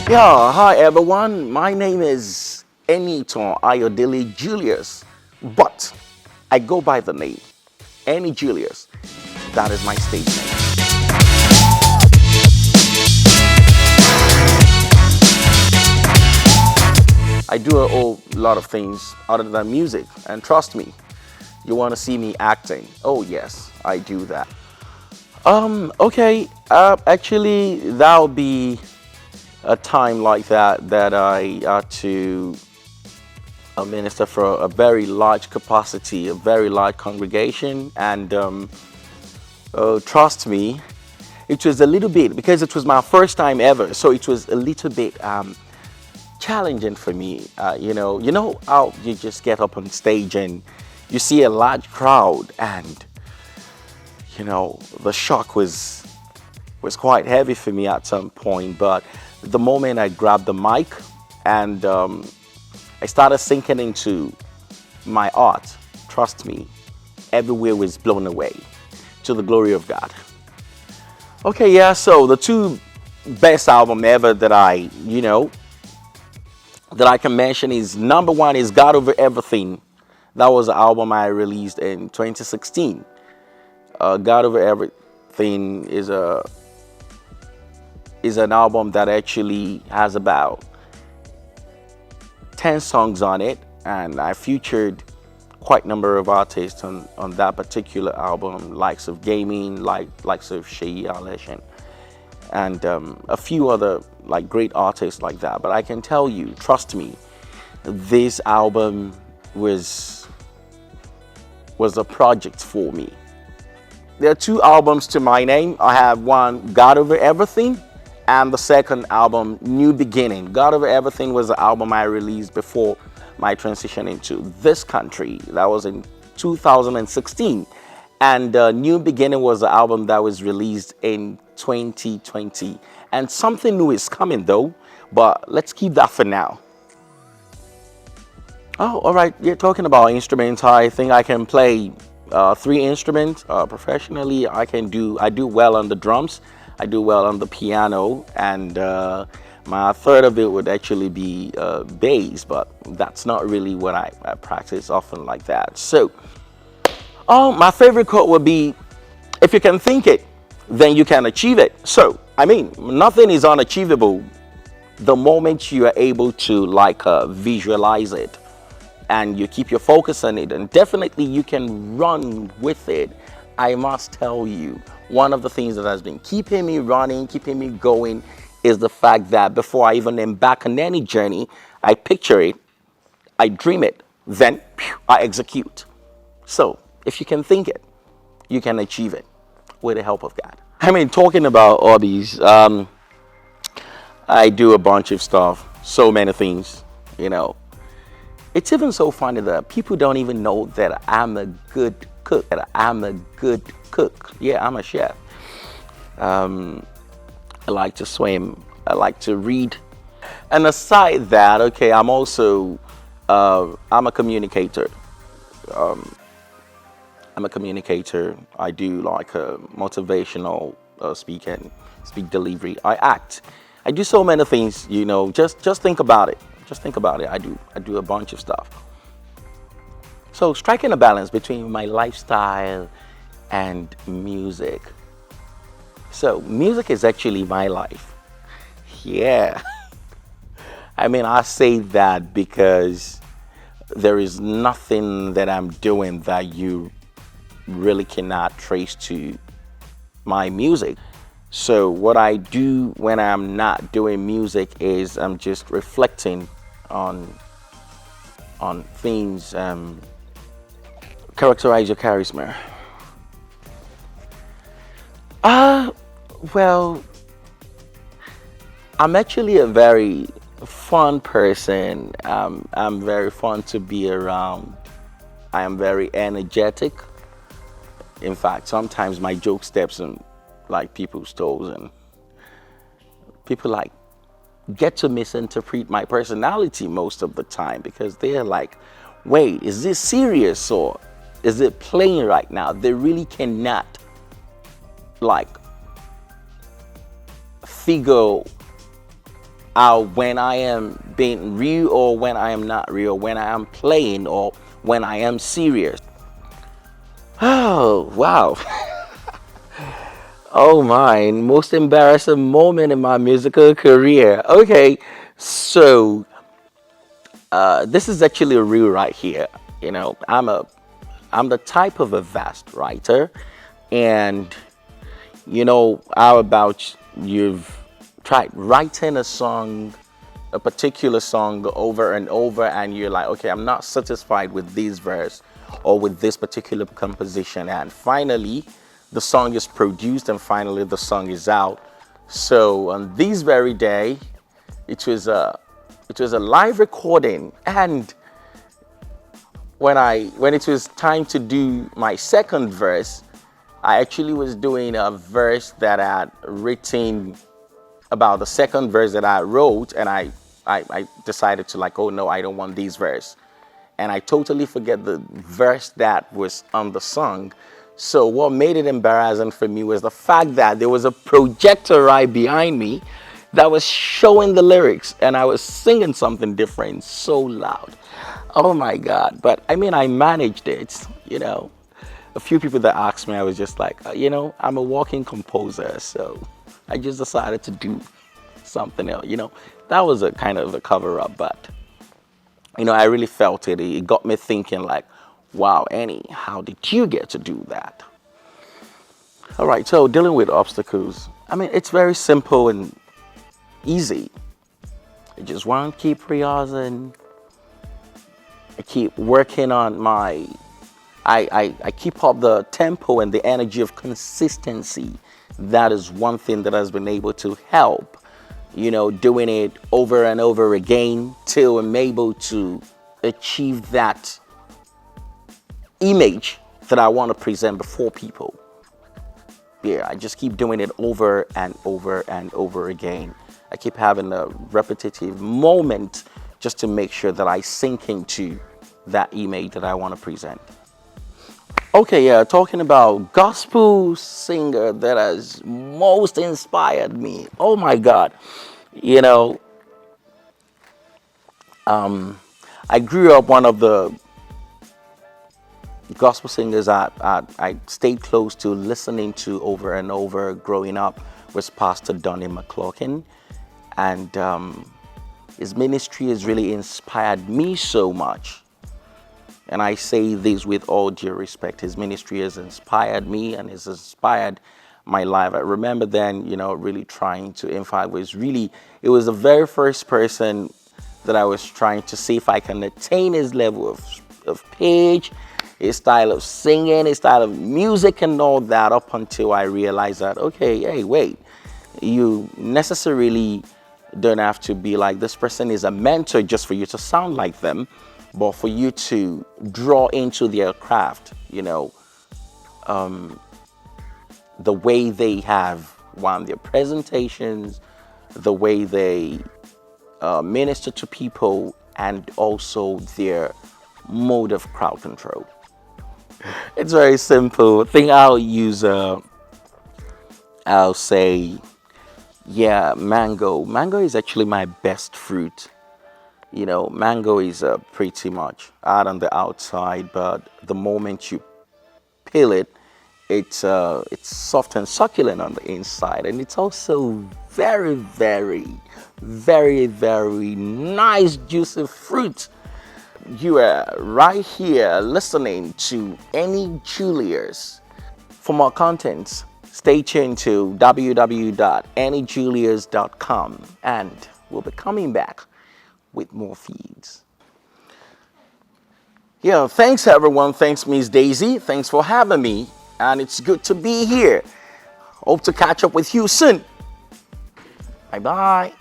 Yeah, hi everyone. My name is Enny Julius, but I go by the name Enny Julius. That is my stage name. I do a whole lot of things other than music, and trust me, you want to see me acting? Oh yes, I do that. Okay. Actually, that'll be a time like that I had to minister for a very large capacity, a very large congregation, and trust me, it was a little bit because it was my first time ever, so it was a little bit challenging for me. You know how you just get up on stage and you see a large crowd, and the shock was quite heavy for me at some point. But the moment I grabbed the mic and I started sinking into my art, trust me, everywhere was blown away to the glory of God. Okay, yeah, so the two best album ever that I can mention is number one is God Over Everything. That was an album I released in 2016. God Over Everything is an album that actually has about 10 songs on it, and I featured quite a number of artists on that particular album, likes of Gaming, likes of Shea Alish, and a few other like great artists like that. But I can tell you, trust me, this album was a project for me. There are two albums to my name. I have one, God Over Everything, and the second album, New Beginning. God Over Everything was the album I released before my transition into this country. That was in 2016. And New Beginning was the album that was released in 2020. And something new is coming though, but let's keep that for now. Oh, all right. You're talking about instruments. I think I can play three instruments professionally. I do well on the drums. I do well on the piano, and my third of it would actually be bass, but that's not really what I practice often like that. So, my favorite quote would be, "If you can think it, then you can achieve it." So, I mean, nothing is unachievable the moment you are able to visualize it and you keep your focus on it, and definitely you can run with it. I must tell you, one of the things that has been keeping me running, keeping me going, is the fact that before I even embark on any journey, I picture it, I dream it, then I execute. So if you can think it, you can achieve it with the help of God. I mean, talking about hobbies, I do a bunch of stuff, so many things, you know. It's even so funny that people don't even know that I'm a good cook. Yeah, I'm a chef. I like to swim. I like to read. And aside that, okay, I'm also I'm a communicator. I'm a communicator. I do like a motivational speak delivery. I act. I do so many things. Just think about it. Just think about it. I do a bunch of stuff. So striking a balance between my lifestyle and music. So music is actually my life. Yeah. I mean, I say that because there is nothing that I'm doing that you really cannot trace to my music. So what I do when I'm not doing music is I'm just reflecting on things. Characterize your charisma. Well, I'm actually a very fun person. I'm very fun to be around. I am very energetic. In fact, sometimes my joke steps on like people's toes, and people get to misinterpret my personality most of the time because they're like, wait, is this serious or is it playing right now? They really cannot like figure when I am being real or when I am not real, when I am playing or when I am serious. Oh, wow. Oh my, most embarrassing moment in my musical career. Okay, so this is actually real right here. I'm the type of a vast writer, and how about you've tried writing a song, a particular song over and over, and you're like, okay, I'm not satisfied with this verse or with this particular composition, and finally the song is produced and finally the song is out. So on this very day, it was a live recording, and when it was time to do my second verse, I actually was doing a verse that I had written about the second verse that I wrote, and I decided to, like, oh no, I don't want this verse. And I totally forget the verse that was on the song. So what made it embarrassing for me was the fact that there was a projector right behind me that was showing the lyrics, and I was singing something different so loud. Oh my God. But I mean, I managed it. A few people that asked me, I was just like, I'm a walking composer, so I just decided to do something else. That was a kind of a cover up, but I really felt it. It got me thinking, like, wow, Annie, how did you get to do that? All right, so dealing with obstacles. I mean, it's very simple and easy. I just want to keep rehearsing. I keep working on my I keep up the tempo and the energy of consistency. That is one thing that has been able to help, doing it over and over again till I'm able to achieve that image that I want to present before people. Yeah, I just keep doing it over and over and over again. I keep having a repetitive moment just to make sure that I sink into that image that I want to present. Okay, yeah, talking about gospel singer that has most inspired me. Oh my God. You know, I grew up, one of the gospel singers I stayed close to listening to over and over growing up was Pastor Donnie McCloughan. And his ministry has really inspired me so much. And I say this with all due respect. His ministry has inspired me and has inspired my life. I remember then, really trying to, in fact, it was the very first person that I was trying to see if I can attain his level of pitch, his style of singing, his style of music and all that, up until I realized that, okay, hey, wait, you necessarily don't have to be like this person is a mentor just for you to sound like them, but for you to draw into their craft, the way they have their presentations, the way they minister to people, and also their mode of crowd control. It's very simple. I think I'll say, yeah, mango. Mango is actually my best fruit. Mango is pretty much hard on the outside, but the moment you peel it, it's soft and succulent on the inside, and it's also very, very, very, very nice, juicy fruit. You are right here listening to Enny Julius. For more contents, stay tuned to www.ennyjulius.com, and we'll be coming back with more feeds. Yeah, thanks everyone. Thanks, Miss Daisy. Thanks for having me. And it's good to be here. Hope to catch up with you soon. Bye bye.